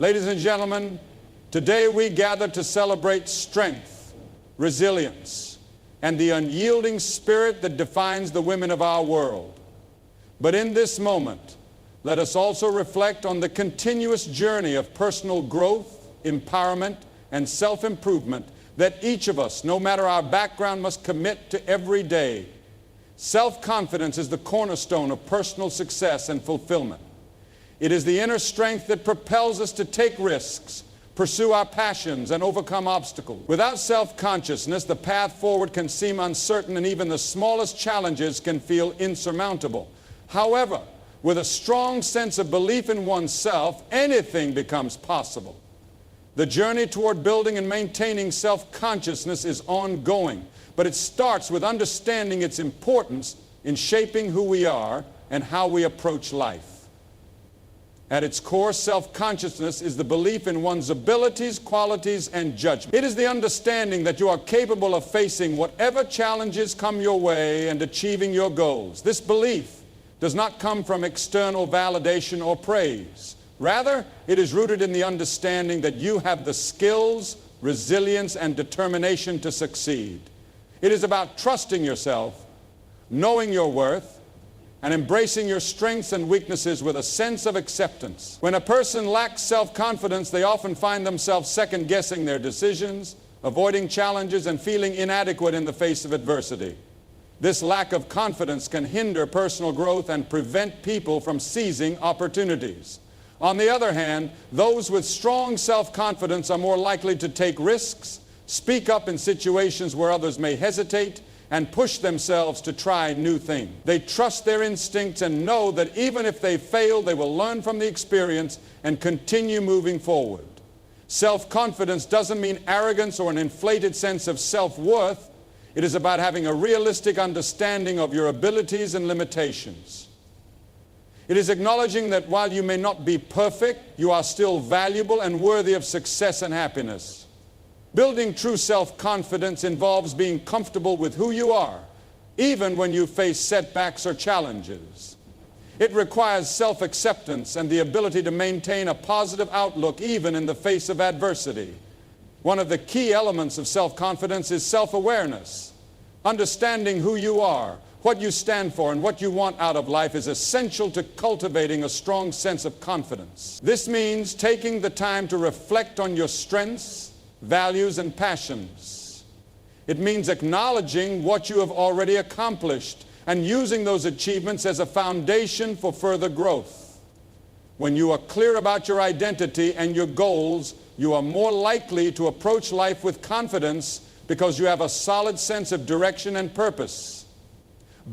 Ladies and gentlemen, today we gather to celebrate strength, resilience, and the unyielding spirit that defines the women of our world. But in this moment, let us also reflect on the continuous journey of personal growth, empowerment, and self-improvement that each of us, no matter our background, must commit to every day. Self-confidence is the cornerstone of personal success and fulfillment. It is the inner strength that propels us to take risks, pursue our passions, and overcome obstacles. Without self-consciousness, the path forward can seem uncertain, and even the smallest challenges can feel insurmountable. However, with a strong sense of belief in oneself, anything becomes possible. The journey toward building and maintaining self-consciousness is ongoing, but it starts with understanding its importance in shaping who we are and how we approach life. At its core, self-consciousness is the belief in one's abilities, qualities, and judgment. It is the understanding that you are capable of facing whatever challenges come your way and achieving your goals. This belief does not come from external validation or praise. Rather, it is rooted in the understanding that you have the skills, resilience, and determination to succeed. It is about trusting yourself, knowing your worth, and embracing your strengths and weaknesses with a sense of acceptance. When a person lacks self-confidence, they often find themselves second-guessing their decisions, avoiding challenges, and feeling inadequate in the face of adversity. This lack of confidence can hinder personal growth and prevent people from seizing opportunities. On the other hand, those with strong self-confidence are more likely to take risks, speak up in situations where others may hesitate, and push themselves to try new things. They trust their instincts and know that even if they fail, they will learn from the experience and continue moving forward. Self-confidence doesn't mean arrogance or an inflated sense of self-worth. It is about having a realistic understanding of your abilities and limitations. It is acknowledging that while you may not be perfect, you are still valuable and worthy of success and happiness. Building true self-confidence involves being comfortable with who you are, even when you face setbacks or challenges. It requires self-acceptance and the ability to maintain a positive outlook even in the face of adversity. One of the key elements of self-confidence is self-awareness. Understanding who you are, what you stand for, and what you want out of life is essential to cultivating a strong sense of confidence. This means taking the time to reflect on your strengths, values, and passions. It means acknowledging what you have already accomplished and using those achievements as a foundation for further growth. When you are clear about your identity and your goals, you are more likely to approach life with confidence because you have a solid sense of direction and purpose.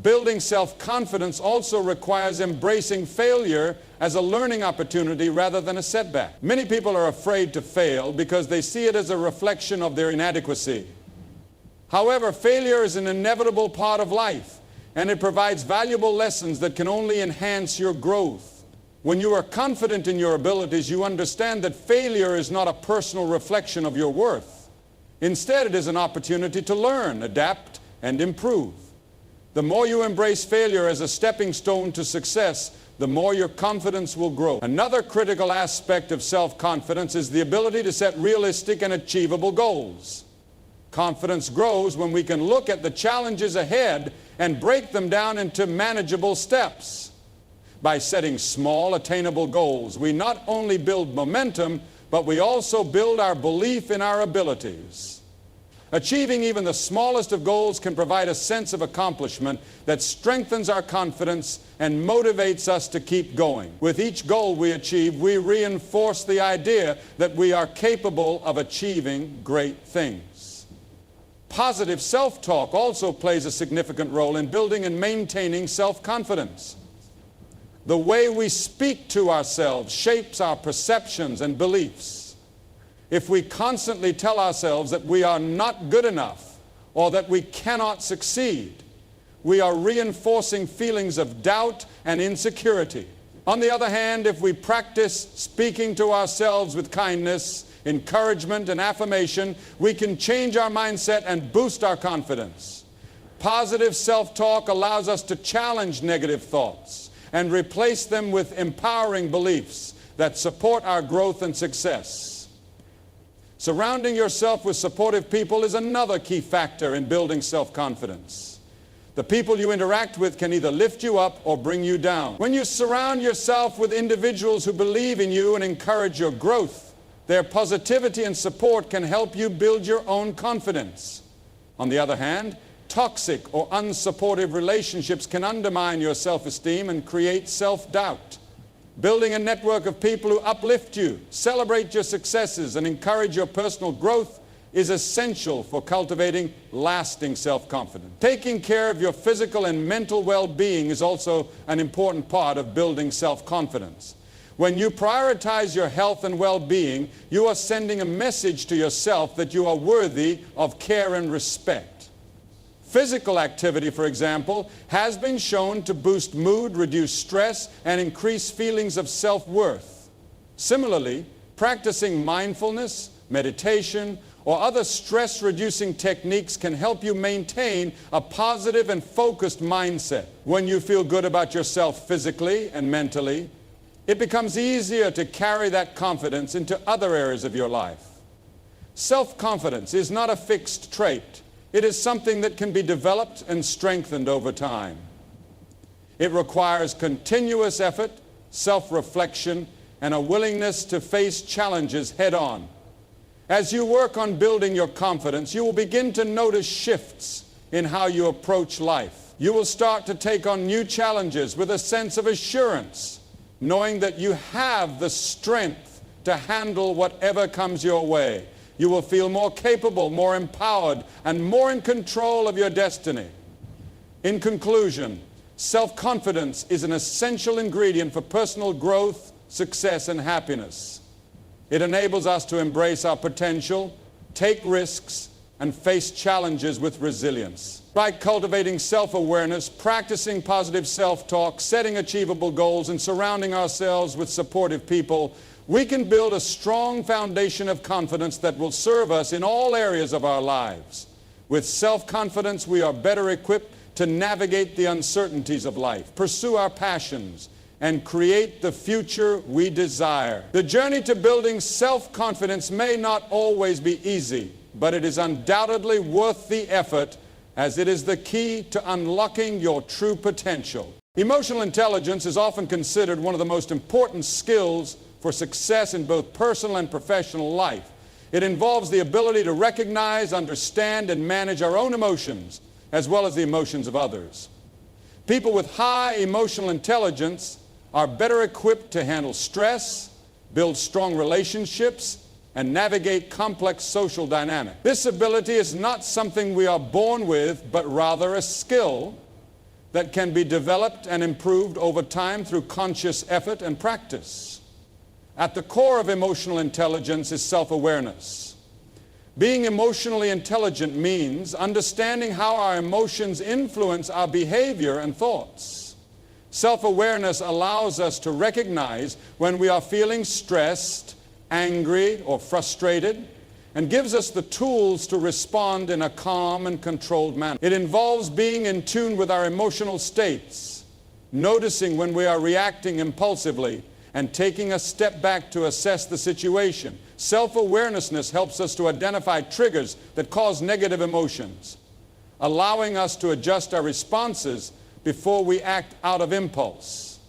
Building self-confidence also requires embracing failure as a learning opportunity rather than a setback. Many people are afraid to fail because they see it as a reflection of their inadequacy. However, failure is an inevitable part of life, and it provides valuable lessons that can only enhance your growth. When you are confident in your abilities, you understand that failure is not a personal reflection of your worth. Instead, it is an opportunity to learn, adapt, and improve. The more you embrace failure as a stepping stone to success, the more your confidence will grow. Another critical aspect of self-confidence is the ability to set realistic and achievable goals. Confidence grows when we can look at the challenges ahead and break them down into manageable steps. By setting small, attainable goals, we not only build momentum, but we also build our belief in our abilities. Achieving even the smallest of goals can provide a sense of accomplishment that strengthens our confidence and motivates us to keep going. With each goal we achieve, we reinforce the idea that we are capable of achieving great things. Positive self-talk also plays a significant role in building and maintaining self-confidence. The way we speak to ourselves shapes our perceptions and beliefs. If we constantly tell ourselves that we are not good enough or that we cannot succeed, we are reinforcing feelings of doubt and insecurity. On the other hand, if we practice speaking to ourselves with kindness, encouragement, and affirmation, we can change our mindset and boost our confidence. Positive self-talk allows us to challenge negative thoughts and replace them with empowering beliefs. that support our growth and success. Surrounding yourself with supportive people is another key factor in building self-confidence. The people you interact with can either lift you up or bring you down. When you surround yourself with individuals who believe in you and encourage your growth, their positivity and support can help you build your own confidence. On the other hand, toxic or unsupportive relationships can undermine your self-esteem and create self-doubt. Building a network of people who uplift you, celebrate your successes, and encourage your personal growth is essential for cultivating lasting self-confidence. Taking care of your physical and mental well-being is also an important part of building self-confidence. When you prioritize your health and well-being, you are sending a message to yourself that you are worthy of care and respect. Physical activity, for example, has been shown to boost mood, reduce stress, and increase feelings of self-worth. Similarly, practicing mindfulness, meditation, or other stress-reducing techniques can help you maintain a positive and focused mindset. When you feel good about yourself physically and mentally, it becomes easier to carry that confidence into other areas of your life. Self-confidence is not a fixed trait. It is something that can be developed and strengthened over time. It requires continuous effort, self-reflection, and a willingness to face challenges head-on. As you work on building your confidence, you will begin to notice shifts in how you approach life. You will start to take on new challenges with a sense of assurance, knowing that you have the strength to handle whatever comes your way. You will feel more capable, more empowered, and more in control of your destiny. In conclusion, self-confidence is an essential ingredient for personal growth, success, and happiness. It enables us to embrace our potential, take risks, and face challenges with resilience. By cultivating self-awareness, practicing positive self-talk, setting achievable goals, and surrounding ourselves with supportive people, we can build a strong foundation of confidence that will serve us in all areas of our lives. With self-confidence, we are better equipped to navigate the uncertainties of life, pursue our passions, and create the future we desire. The journey to building self-confidence may not always be easy, but it is undoubtedly worth the effort, as it is the key to unlocking your true potential. Emotional intelligence is often considered one of the most important skills for success in both personal and professional life. It involves the ability to recognize, understand, and manage our own emotions, as well as the emotions of others. People with high emotional intelligence are better equipped to handle stress, build strong relationships, and navigate complex social dynamics. This ability is not something we are born with, but rather a skill that can be developed and improved over time through conscious effort and practice. At the core of emotional intelligence is self-awareness. Being emotionally intelligent means understanding how our emotions influence our behavior and thoughts. Self-awareness allows us to recognize when we are feeling stressed, angry, or frustrated, and gives us the tools to respond in a calm and controlled manner. It involves being in tune with our emotional states, noticing when we are reacting impulsively, and taking a step back to assess the situation. Self-awareness helps us to identify triggers that cause negative emotions, allowing us to adjust our responses before we act out of impulse.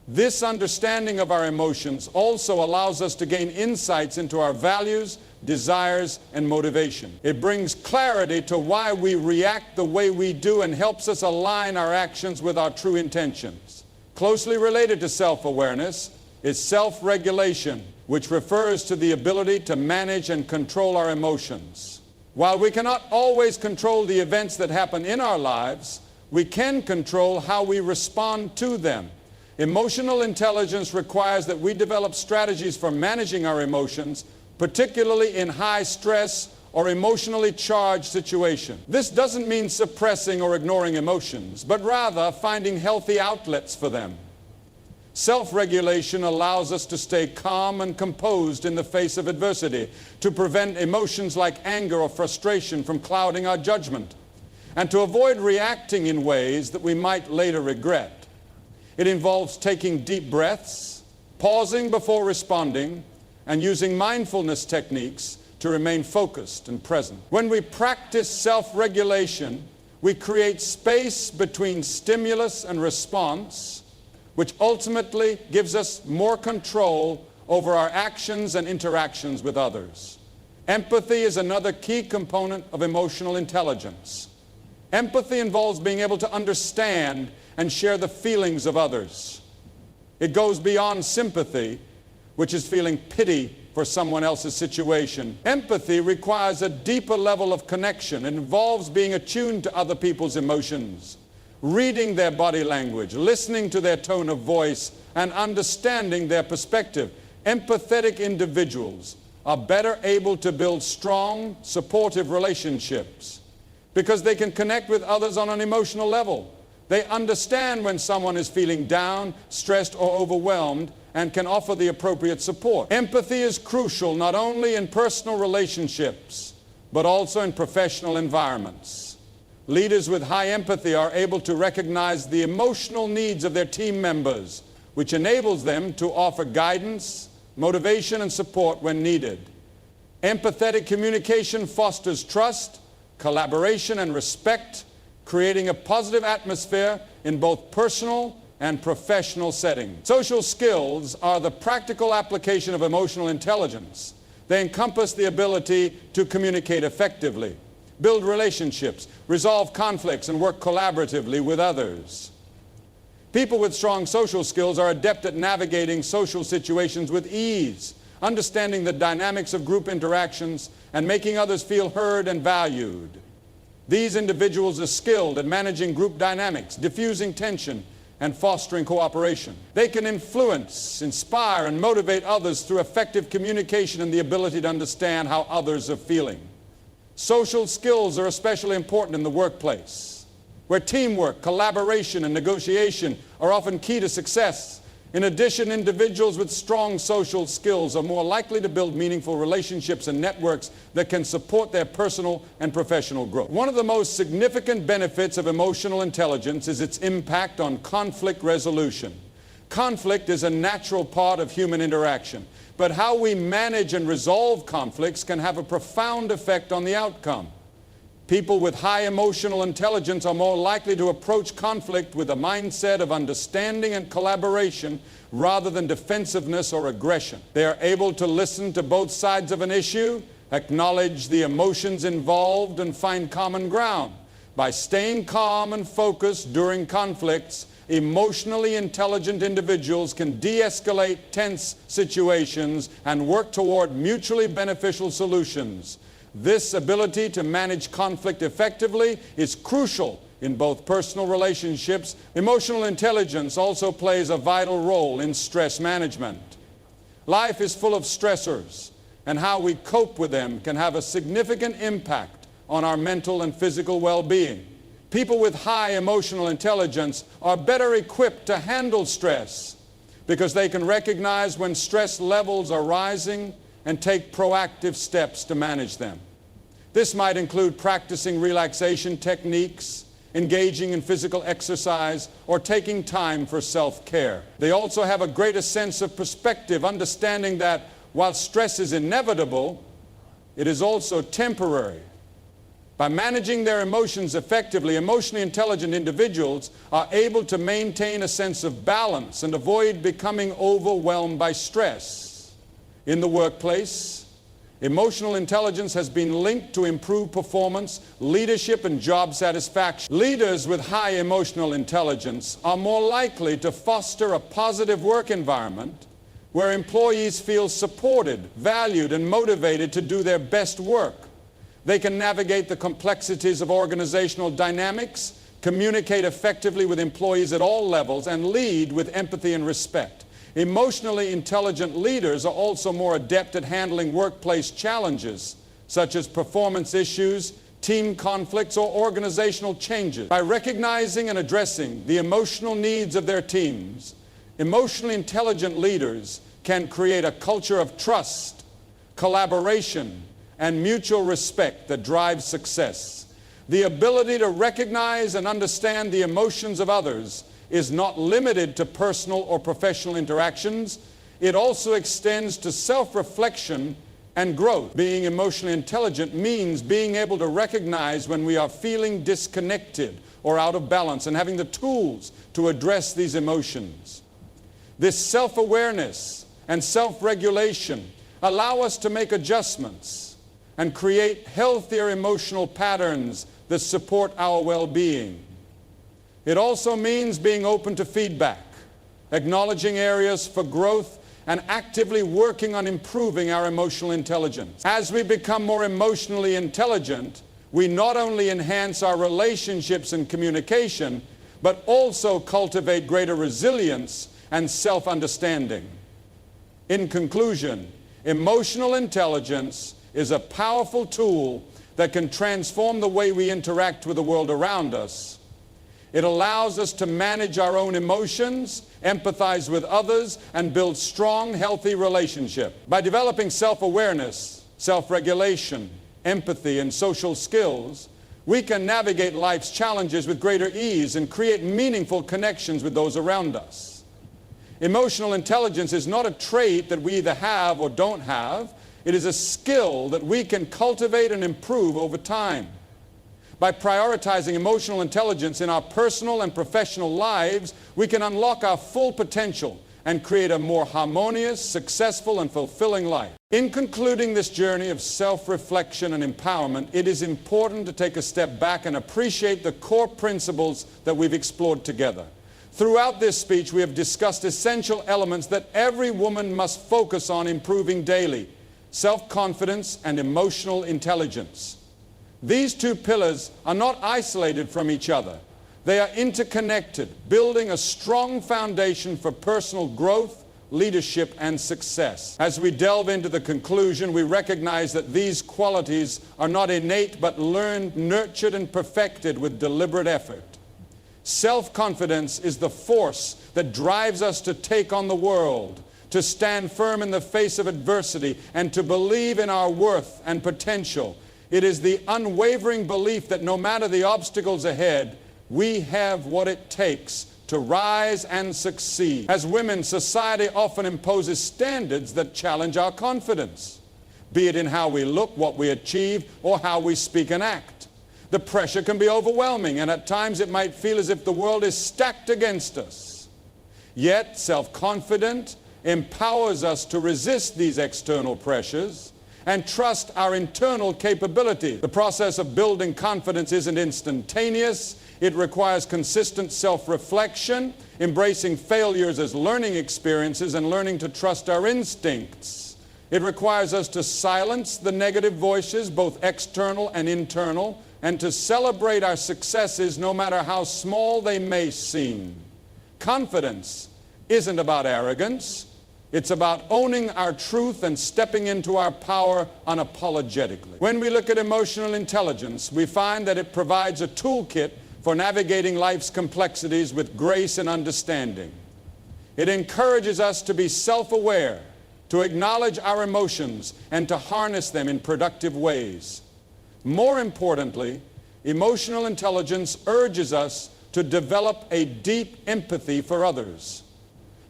This understanding of our emotions also allows us to gain insights into our values, desires, and motivation. It brings clarity to why we react the way we do and helps us align our actions with our true intentions. Closely related to self-awareness is self-regulation, which refers to the ability to manage and control our emotions. While we cannot always control the events that happen in our lives, we can control how we respond to them. Emotional intelligence requires that we develop strategies for managing our emotions, particularly in high stress or emotionally charged situations. This doesn't mean suppressing or ignoring emotions, but rather finding healthy outlets for them. Self-regulation allows us to stay calm and composed in the face of adversity, to prevent emotions like anger or frustration from clouding our judgment, and to avoid reacting in ways that we might later regret. It involves taking deep breaths, pausing before responding, and using mindfulness techniques to remain focused and present. When we practice self-regulation, we create space between stimulus and response, which ultimately gives us more control over our actions and interactions with others. Empathy is another key component of emotional intelligence. Empathy involves being able to understand and share the feelings of others. It goes beyond sympathy, which is feeling pity for someone else's situation. Empathy requires a deeper level of connection. It involves being attuned to other people's emotions, reading their body language, listening to their tone of voice, and understanding their perspective. Empathetic individuals are better able to build strong, supportive relationships because they can connect with others on an emotional level. They understand when someone is feeling down, stressed, or overwhelmed, and can offer the appropriate support. Empathy is crucial not only in personal relationships, but also in professional environments. Leaders with high empathy are able to recognize the emotional needs of their team members, which enables them to offer guidance, motivation, and support when needed. Empathetic communication fosters trust, collaboration, and respect, creating a positive atmosphere in both personal and professional settings. Social skills are the practical application of emotional intelligence. They encompass the ability to communicate effectively, build relationships, resolve conflicts, and work collaboratively with others. People with strong social skills are adept at navigating social situations with ease, understanding the dynamics of group interactions, and making others feel heard and valued. These individuals are skilled at managing group dynamics, diffusing tension, and fostering cooperation. They can influence, inspire, and motivate others through effective communication and the ability to understand how others are feeling. Social skills are especially important in the workplace, where teamwork, collaboration, and negotiation are often key to success. In addition, individuals with strong social skills are more likely to build meaningful relationships and networks that can support their personal and professional growth. One of the most significant benefits of emotional intelligence is its impact on conflict resolution. Conflict is a natural part of human interaction, but how we manage and resolve conflicts can have a profound effect on the outcome. People with high emotional intelligence are more likely to approach conflict with a mindset of understanding and collaboration rather than defensiveness or aggression. They are able to listen to both sides of an issue, acknowledge the emotions involved, and find common ground. By staying calm and focused during conflicts, emotionally intelligent individuals can de-escalate tense situations and work toward mutually beneficial solutions. This ability to manage conflict effectively is crucial in both personal relationships. Emotional intelligence also plays a vital role in stress management. Life is full of stressors, and how we cope with them can have a significant impact on our mental and physical well-being. People with high emotional intelligence are better equipped to handle stress because they can recognize when stress levels are rising and take proactive steps to manage them. This might include practicing relaxation techniques, engaging in physical exercise, or taking time for self-care. They also have a greater sense of perspective, understanding that while stress is inevitable, it is also temporary. By managing their emotions effectively, emotionally intelligent individuals are able to maintain a sense of balance and avoid becoming overwhelmed by stress. In the workplace, emotional intelligence has been linked to improved performance, leadership, and job satisfaction. Leaders with high emotional intelligence are more likely to foster a positive work environment where employees feel supported, valued, and motivated to do their best work. They can navigate the complexities of organizational dynamics, communicate effectively with employees at all levels, and lead with empathy and respect. Emotionally intelligent leaders are also more adept at handling workplace challenges, such as performance issues, team conflicts, or organizational changes. By recognizing and addressing the emotional needs of their teams, emotionally intelligent leaders can create a culture of trust, collaboration, and mutual respect that drives success. The ability to recognize and understand the emotions of others is not limited to personal or professional interactions. it also extends to self-reflection and growth. Being emotionally intelligent means being able to recognize when we are feeling disconnected or out of balance and having the tools to address these emotions. This self-awareness and self-regulation allow us to make adjustments and create healthier emotional patterns that support our well-being. It also means being open to feedback, acknowledging areas for growth, and actively working on improving our emotional intelligence. As we become more emotionally intelligent, we not only enhance our relationships and communication, but also cultivate greater resilience and self-understanding. In conclusion, emotional intelligence is a powerful tool that can transform the way we interact with the world around us. It allows us to manage our own emotions, empathize with others, and build strong, healthy relationships. By developing self-awareness, self-regulation, empathy, and social skills, we can navigate life's challenges with greater ease and create meaningful connections with those around us. Emotional intelligence is not a trait that we either have or don't have. It is a skill that we can cultivate and improve over time. By prioritizing emotional intelligence in our personal and professional lives, we can unlock our full potential and create a more harmonious, successful, and fulfilling life. In concluding this journey of self-reflection and empowerment, it is important to take a step back and appreciate the core principles that we've explored together. Throughout this speech, we have discussed essential elements that every woman must focus on improving daily: self-confidence and emotional intelligence. These two pillars are not isolated from each other. They are interconnected, building a strong foundation for personal growth, leadership, and success. As we delve into the conclusion, we recognize that these qualities are not innate but learned, nurtured, and perfected with deliberate effort. Self-confidence is the force that drives us to take on the world, to stand firm in the face of adversity, and to believe in our worth and potential. It is the unwavering belief that no matter the obstacles ahead, we have what it takes to rise and succeed. As women, society often imposes standards that challenge our confidence, be it in how we look, what we achieve, or how we speak and act. The pressure can be overwhelming, and at times it might feel as if the world is stacked against us. Yet, self-confidence empowers us to resist these external pressures and trust our internal capability. The process of building confidence isn't instantaneous. It requires consistent self-reflection, embracing failures as learning experiences, and learning to trust our instincts. It requires us to silence the negative voices, both external and internal, and to celebrate our successes no matter how small they may seem. Confidence isn't about arrogance. It's about owning our truth and stepping into our power unapologetically. When we look at emotional intelligence, we find that it provides a toolkit for navigating life's complexities with grace and understanding. It encourages us to be self-aware, to acknowledge our emotions, and to harness them in productive ways. More importantly, emotional intelligence urges us to develop a deep empathy for others,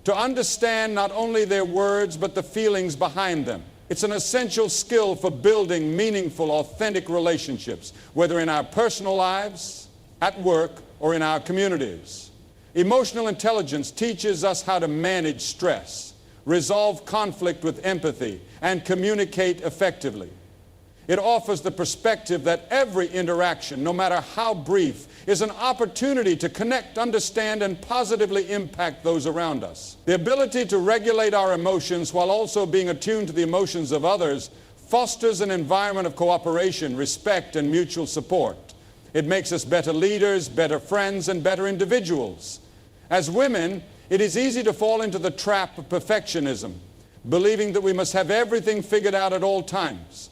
to understand not only their words but the feelings behind them. It's an essential skill for building meaningful, authentic relationships, whether in our personal lives, at work, or in our communities. Emotional intelligence teaches us how to manage stress, resolve conflict with empathy, and communicate effectively. It offers the perspective that every interaction, no matter how brief, is an opportunity to connect, understand, and positively impact those around us. The ability to regulate our emotions while also being attuned to the emotions of others fosters an environment of cooperation, respect, and mutual support. It makes us better leaders, better friends, and better individuals. As women, it is easy to fall into the trap of perfectionism, believing that we must have everything figured out at all times.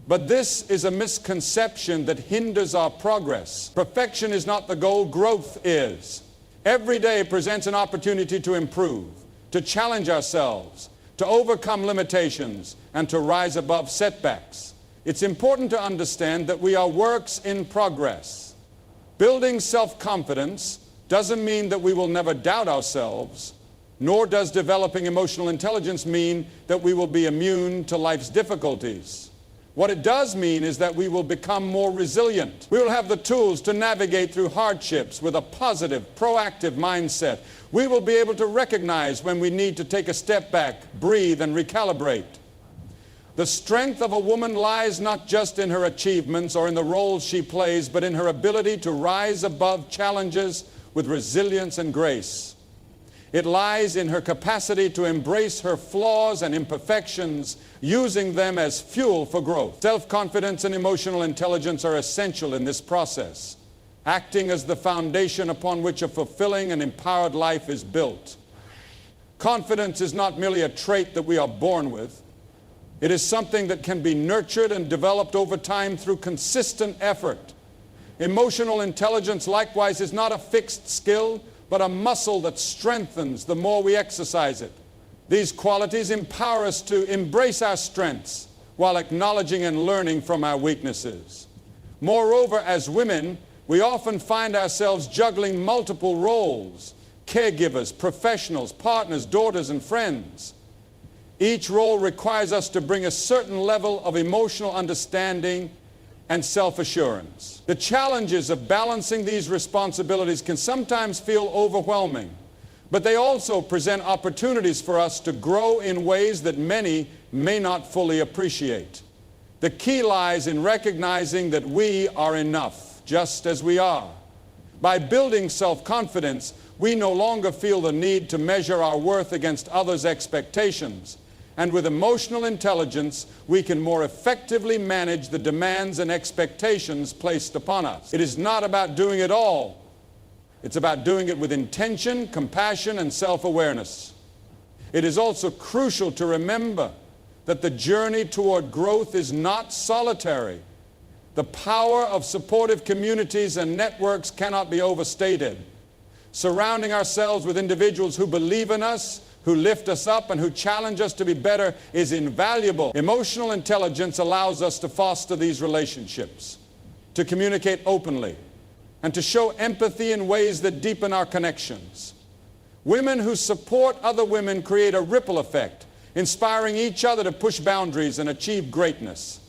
But this is a misconception that hinders our progress. Perfection is not the goal, growth is. Every day presents an opportunity to improve, to challenge ourselves, to overcome limitations, and to rise above setbacks. It's important to understand that we are works in progress. Building self-confidence doesn't mean that we will never doubt ourselves, Nor does developing emotional intelligence mean that we will be immune to life's difficulties. What it does mean is that we will become more resilient. We will have the tools to navigate through hardships with a positive, proactive mindset. We will be able to recognize when we need to take a step back, breathe, and recalibrate. The strength of a woman lies not just in her achievements or in the roles she plays, but in her ability to rise above challenges with resilience and grace. It lies in her capacity to embrace her flaws and imperfections, using them as fuel for growth. Self-confidence and emotional intelligence are essential in this process, acting as the foundation upon which a fulfilling and empowered life is built. Confidence is not merely a trait that we are born with. It is something that can be nurtured and developed over time through consistent effort. Emotional intelligence, likewise, is not a fixed skill, but a muscle that strengthens the more we exercise it. These qualities empower us to embrace our strengths while acknowledging and learning from our weaknesses. Moreover, as women, we often find ourselves juggling multiple roles: caregivers, professionals, partners, daughters, and friends. Each role requires us to bring a certain level of emotional understanding and self-assurance. The challenges of balancing these responsibilities can sometimes feel overwhelming, but they also present opportunities for us to grow in ways that many may not fully appreciate. The key lies in recognizing that we are enough, just as we are. By building self-confidence, we no longer feel the need to measure our worth against others' expectations. And with emotional intelligence, we can more effectively manage the demands and expectations placed upon us. It is not about doing it all. It's about doing it with intention, compassion, and self-awareness. It is also crucial to remember that the journey toward growth is not solitary. The power of supportive communities and networks cannot be overstated. Surrounding ourselves with individuals who believe in us, who lift us up, and who challenge us to be better is invaluable. Emotional intelligence allows us to foster these relationships, to communicate openly, and to show empathy in ways that deepen our connections. Women who support other women create a ripple effect, inspiring each other to push boundaries and achieve greatness.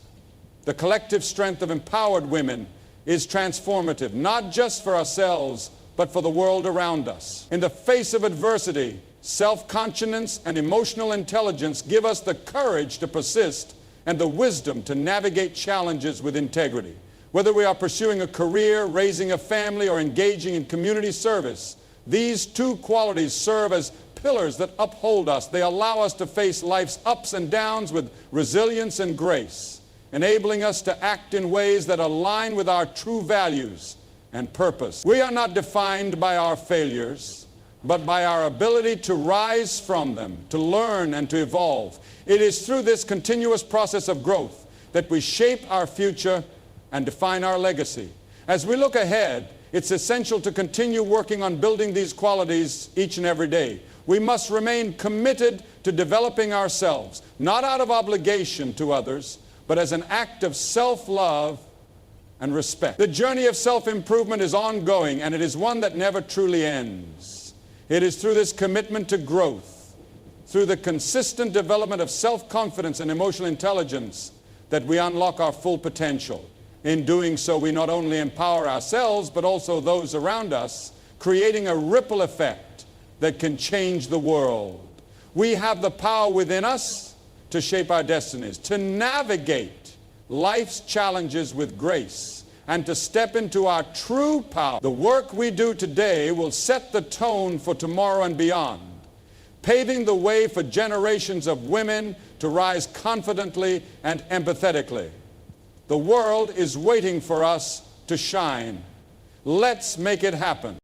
The collective strength of empowered women is transformative, not just for ourselves, but for the world around us. In the face of adversity, self-consciousness and emotional intelligence give us the courage to persist and the wisdom to navigate challenges with integrity. Whether we are pursuing a career, raising a family, or engaging in community service, these two qualities serve as pillars that uphold us. They allow us to face life's ups and downs with resilience and grace, enabling us to act in ways that align with our true values and purpose. We are not defined by our failures, but by our ability to rise from them, to learn and to evolve. It is through this continuous process of growth that we shape our future and define our legacy. As we look ahead, it's essential to continue working on building these qualities each and every day. We must remain committed to developing ourselves, not out of obligation to others, but as an act of self-love and respect. The journey of self-improvement is ongoing, and it is one that never truly ends. It is through this commitment to growth, through the consistent development of self-confidence and emotional intelligence, that we unlock our full potential. In doing so, we not only empower ourselves, but also those around us, creating a ripple effect that can change the world. We have the power within us to shape our destinies, to navigate life's challenges with grace, and to step into our true power. The work we do today will set the tone for tomorrow and beyond, paving the way for generations of women to rise confidently and empathetically. The world is waiting for us to shine. Let's make it happen.